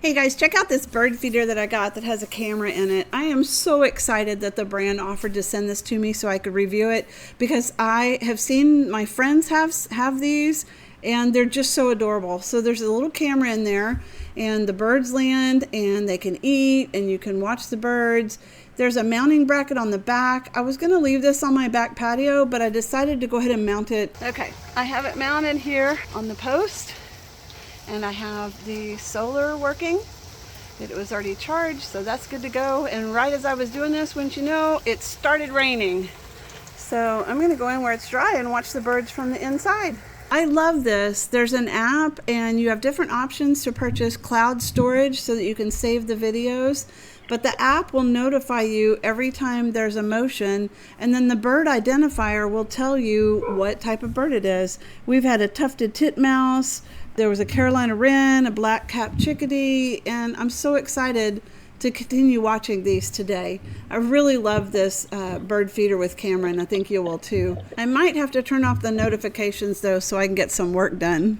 Hey guys, check out this bird feeder that I got that has a camera in it. I am so excited that the brand offered to send this to me so I could review it, because I have seen my friends have these and they're just so adorable. So there's a little camera in there and the birds land and they can eat and you can watch the birds. There's a mounting bracket on the back. I was going to leave this on my back patio, but I decided to go ahead and mount it. Okay, I have it mounted here on the post. And I have the solar working. It was already charged, so that's good to go. And right as I was doing this, wouldn't you know, it started raining. So I'm gonna go in where it's dry and watch the birds from the inside. I love this. There's an app and you have different options to purchase cloud storage so that you can save the videos. But the app will notify you every time there's a motion, and then the bird identifier will tell you what type of bird it is. We've had a tufted titmouse, there was a Carolina wren, a black-capped chickadee, and I'm so excited to continue watching these today. I really love this bird feeder with camera, and I think you will too. I might have to turn off the notifications though so I can get some work done.